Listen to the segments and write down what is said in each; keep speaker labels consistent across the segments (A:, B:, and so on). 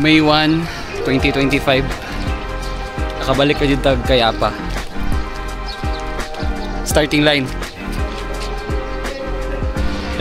A: May 1, 2025. Nakabalik ka dito kaya pa. Starting line.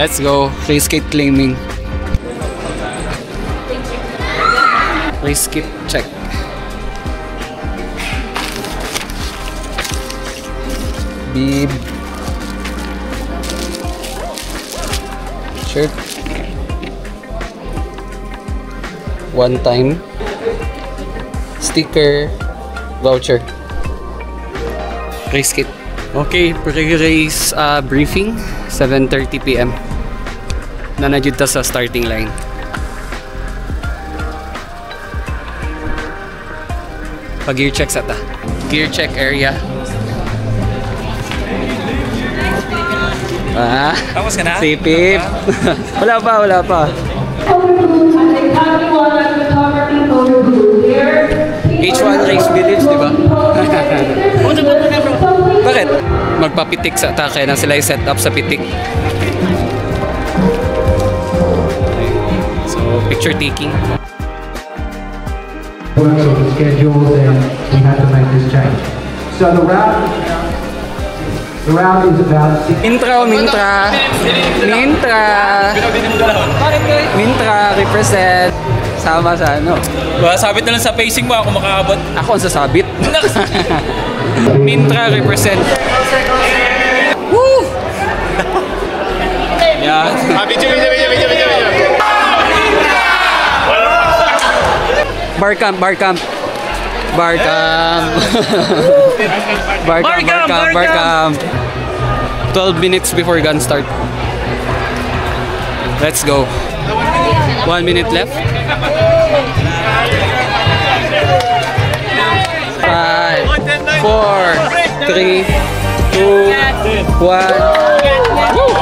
A: Let's go. Race skate claiming. Race skip check. Bib. Shirt. One time. Sticker. Voucher. Race kit. Okay, pre-race briefing. 7:30 PM. Nanajud ta sa starting line. Pag-gear check sa ta. Gear check area.
B: Tapos ka na?
A: Sipip. Wala pa. H1 Race Village, di ba? Bakit? Magpapitik sa atake na sila i-set up sa pitik. So, picture taking.
C: The schedules and we had to make this change. So the route is about 6.
A: Mintra represent. Sama sa ano?
B: Sabit na lang sa pacing mo ako makakabot.
A: Ako ang sasabit. Mintra represent. Woo! Yan. Barcamp. 12 minutes before gun start. Let's go. 1 minute left. 5, 4, 3, 2, 1. Woo!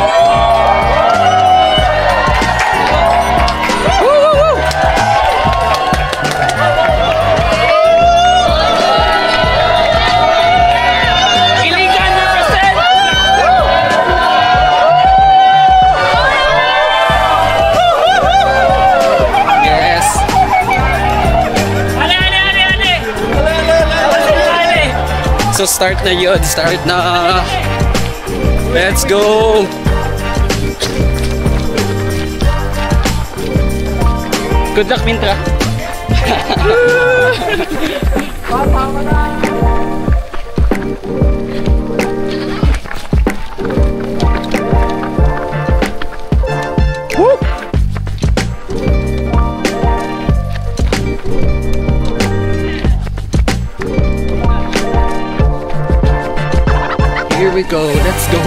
A: So start na yun, start na. Let's go. Good luck, Mintra. Here we go. Let's go.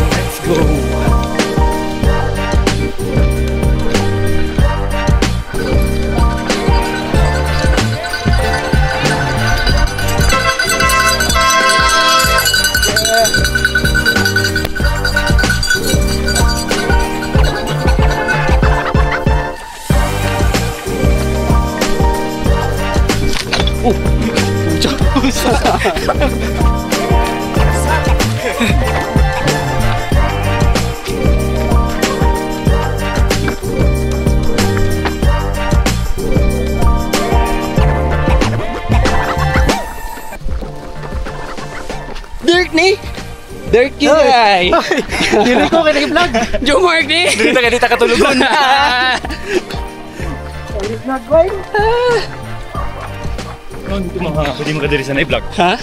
A: Dirk yun ay!
D: Dili ko kinag-vlog!
A: Joe Mark ni!
B: Dito katulugon na!
D: Vlog ko ay!
B: Pwede mo ka diri sa na-vlog?
A: Ha?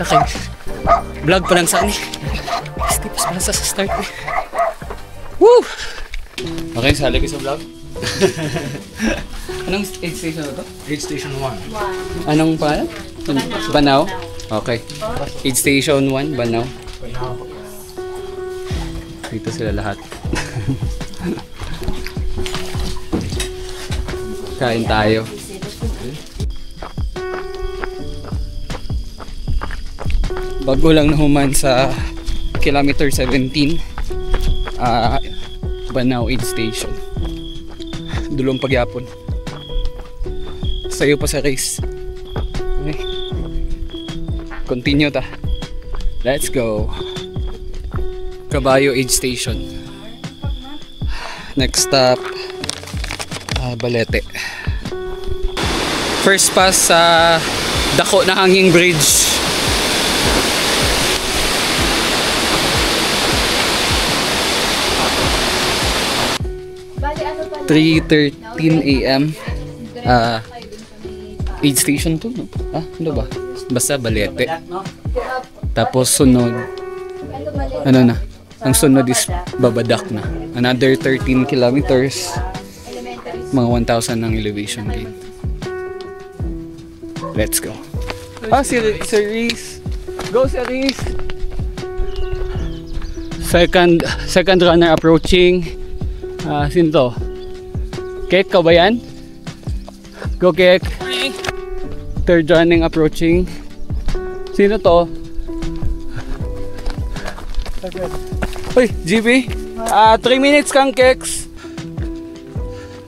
A: Okay. Vlog pa lang saan eh. Steps pa lang sa start eh. Woo! Okay, sali ko sa vlog. Anong aid station na to?
B: Aid Station 1.
A: Anong pangalan? Banaw? Okay. Aid Station 1, Banaw. Dito sila lahat. Kain tayo. Bago lang nahuman sa kilometer 17, Banaw Aid Station. Dulong pagyapon. Sayo pa sa race. Okay. Continue ta. Let's go. Caballo Aid Station. Next stop, Balete. First pass sa dako na hanging bridge.
E: Bali, ano pala?
A: 3:13 AM. Aid station to, no? Ano ba? Basta Balete. Tapos sunod, ano na? Ang sunod is Babadak na. Another 13 kilometers. Mga 1,000 ng elevation gain. Let's go. Si Reese. Go, si Reese. Second runner approaching. Sino to? Kek ka ba yan? Go, Kek. Third running approaching. Sino to? Uy, GB. 3 minutes kang, Keks.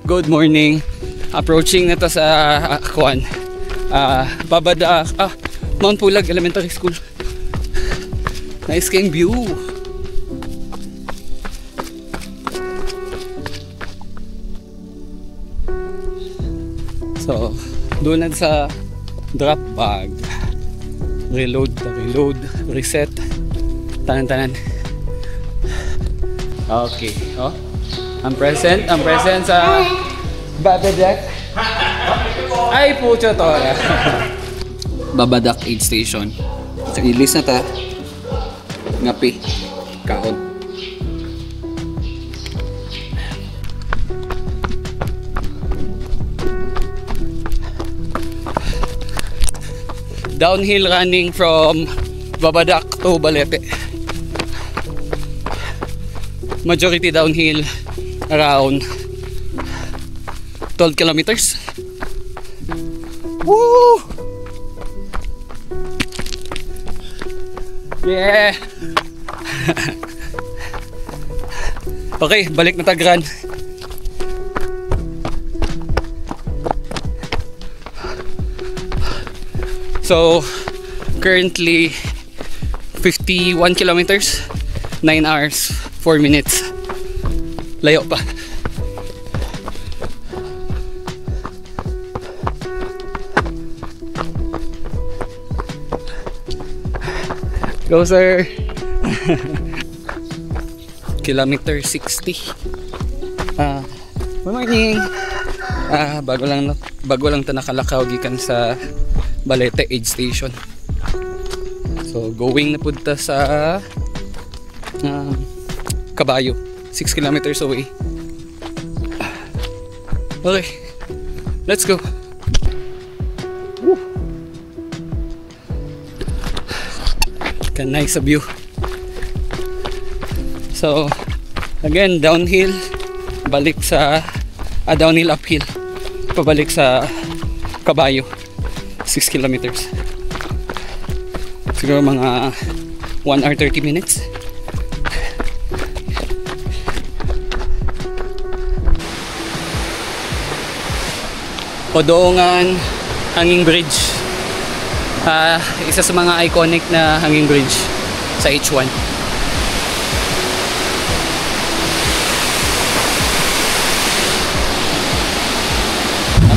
A: Good morning. Approaching na to sa Babadak. Mount Pulag Elementary School. Nice kang view. So, doon na sa drop bag. Reload, reset. Tanan. Okay. I'm present sa Babadak. Ay, pucho to. Babadak aid station. Ilis na ta. Ngapi. Kaon. Downhill running from Babadak to Balete. Majority downhill, around 12 kilometers. Woo! Yeah! Okay, balik na Tagran. So, currently 51 kilometers, 9 hours, 4 minutes. Layo pa. Go, sir. Kilometer 60. Good morning. Bago lang ta nakalakaw gikan sa Balete aid station. So going na punta sa Caballo, 6 kilometers away. Okay, let's go. Woo. Nice view. So again, downhill, balik sa downhill uphill, pabalik sa Caballo, 6 kilometers. Siguro mga 1 hour 30 minutes. Odongan Hanging Bridge. Isa sa mga iconic na hanging bridge sa H1.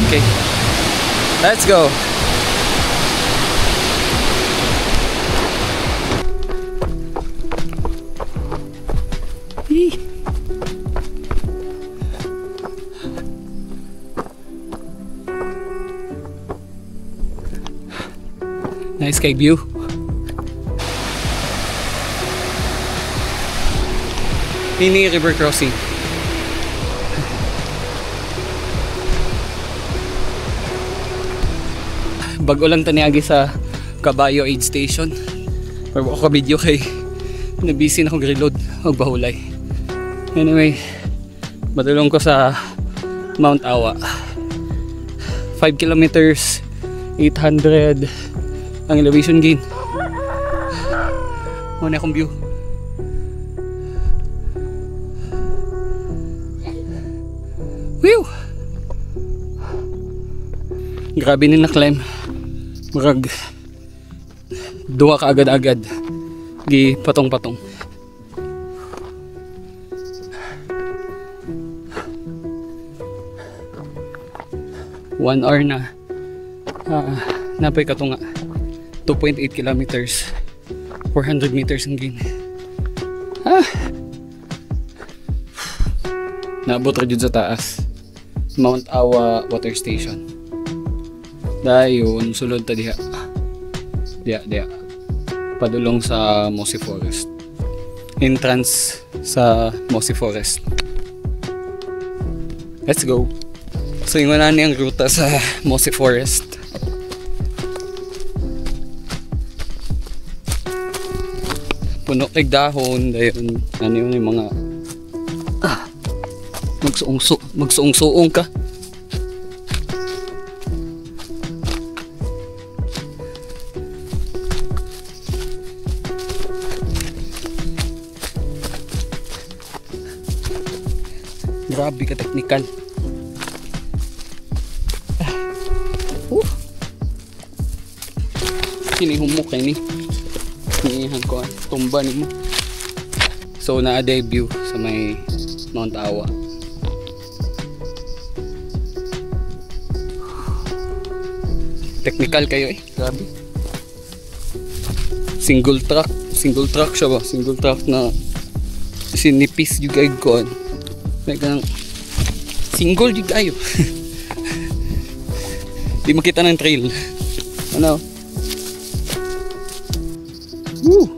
A: Okay, let's go. Nice sky view. Ini river crossing. Bago lang taniagi sa Caballo aid station. Pero ako video kay nabisi na akong reload o bahulay. Anyway, matulong ko sa Mount Awa. 5 kilometers, 800 ang elevation gain. Muna akong view. Whew! Grabe ni na-climb. Marag duwa ka agad-agad. Gi patong-patong. 1 hour na. Napay ka to nga. 2.8 kilometers. 400 meters ang gain. Naabot ra jud sa taas. Mount Awa Water Station. Dayon sulod ta diha. Diha. Padulong sa Mossy Forest. Entrance sa Mossy Forest. Let's go. So yung wala niyang ruta sa Mossy Forest. Puno kay dahon, dayon ano yun yung mga magsuong-suong ka. Grabe ka technical. Kinihumok kay ni. Kinihan ko tumba ni mo. So na-debut sa may Mount Awa. Technical kayo eh. Grabe. Single track siya ba? Single track na sinipis yung guide ko. Like single yung kayo. Di makita ng trail. Ano? Woo!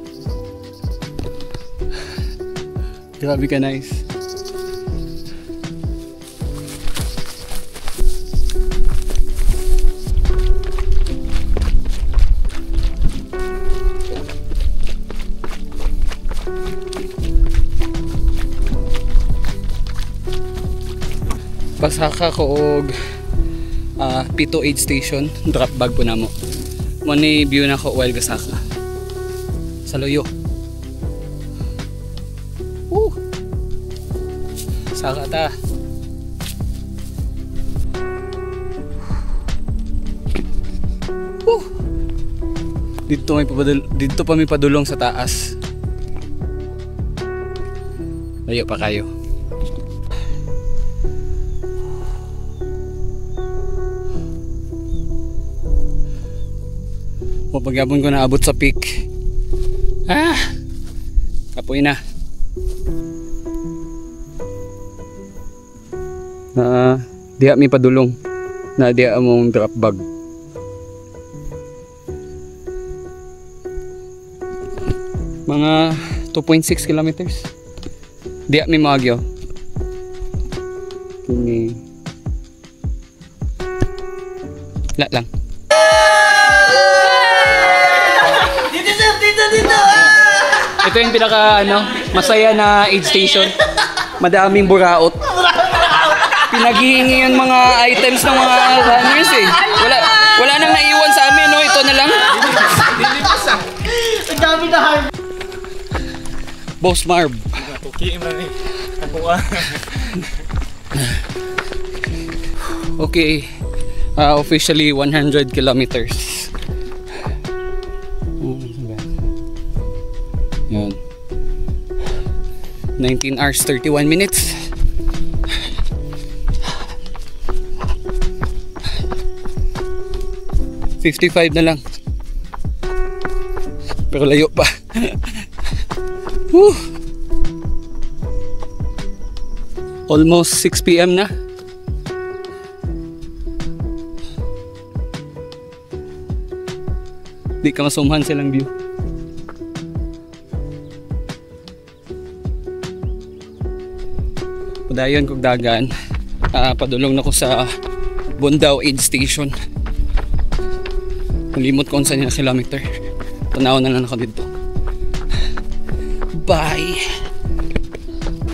A: Grabe ka nice. Pasaka ko og Pito Aid Station, drop bag po namo. Mo ni view na ko while gasaka. Sa loyo. Saka ta. Dito pa may padulong sa taas. Layo pa kayo. O pagyapon ko naabot sa peak. Kapoy na. Diha may padulong na diha among drop bag. Mga 2.6 kilometers. Diha may magyo. Kini lang. Ito yung pinaka masaya na aid station. Madaming buraot. Pinaghihingi yung mga items ng mga runners eh. Wala nang naiwan sa amin, no? Ito na lang.
D: Ang dami na hard.
A: Boss Marv. Okay. Officially 100 kilometers. Yan. 19 hours 31 minutes. $55 na lang. Pero layo pa. Almost 6 PM na. Di ka masumhan silang view. Padayon kog dagan. Padulong na ko sa Bundao Aid Station. Nalimot ko sa niya kilometer. Tanaw na lang ako dito. Bye.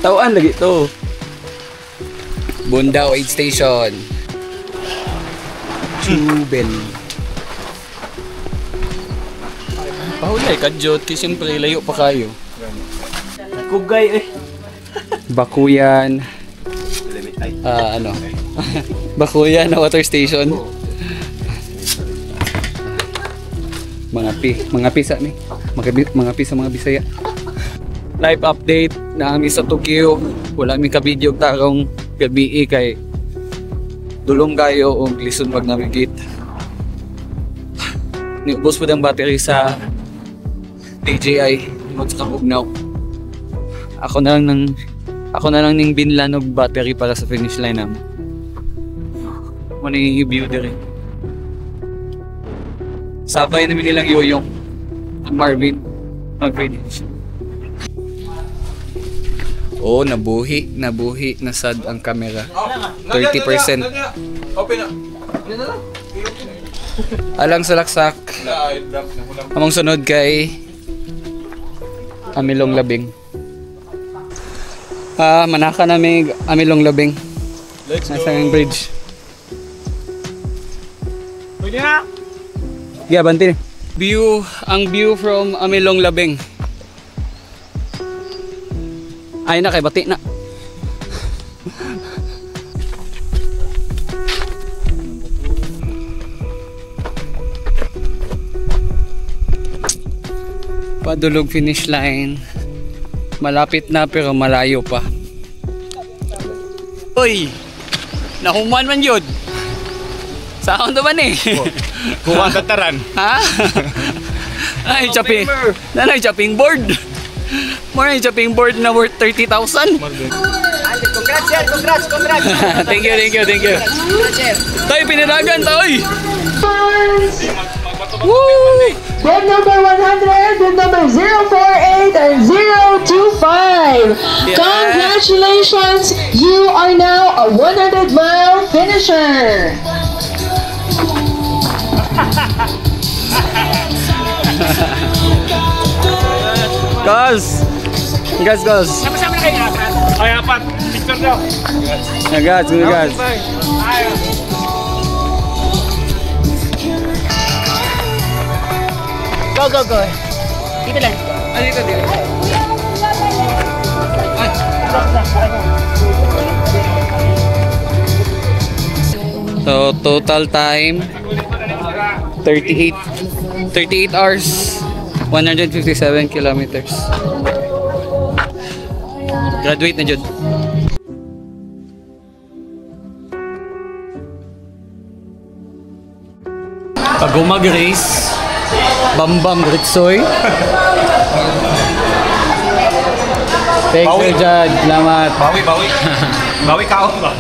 A: Tawaan lagi to. Bundao Aid Station. Chuben. Pahulay ka Jot, kasi siyempre layo pa kayo.
D: Kugay eh.
A: Bakuyan. Bakuyan na water station. Mga pisa ni. Mga pisa mga Bisaya. Live update na kami sa Tokyo. Wala mi ka video tarong gabi kay dulong kayo o lisod mag-navigate. Niubos po ang battery sa DJI mo sa Kabugnaw. Ako na lang ning binlanog battery para sa finish line naman. Muna yung view dire. Sabay namin nilang yoyong Marvin mag-finish. Oh, nabuhi na sad ang camera. 30%.
B: Open na.
A: Alang sa laksak. Among sunod kay Amilong Labing. Manaka namin Amilong Labing.
B: Let's go.
A: Nasa yung bridge.
D: Pwede na.
A: Yeah, banti. Ang view from Amilong Labing. Ay na kay bati na. Padulog finish line. Malapit na pero malayo pa. Uy! Nahuman man yun. Saan naman eh?
B: Kuha ka taran.
A: Ha? Ay, chopping. Nanay, chopping board. More chopping board na worth 30,000.
D: Congrats, sir. Congrats.
A: Thank you. Tay, piniragan, tay! Woo!
F: Bid number 100, bid number 048 and 025.
A: Yeah.
F: Congratulations, you are now a 100-mile finisher.
A: Guys!
D: Sama-sama na kayo. Ay, apat. Picture daw.
A: Guys.
D: Go. Dito lang.
A: So, total time 38 hours 157 kilometers. Graduate na jud. Pag mag-race, Bambam Gritsoy. Thanks, Sir Jad. Salamat.
B: Bawi kaon ba?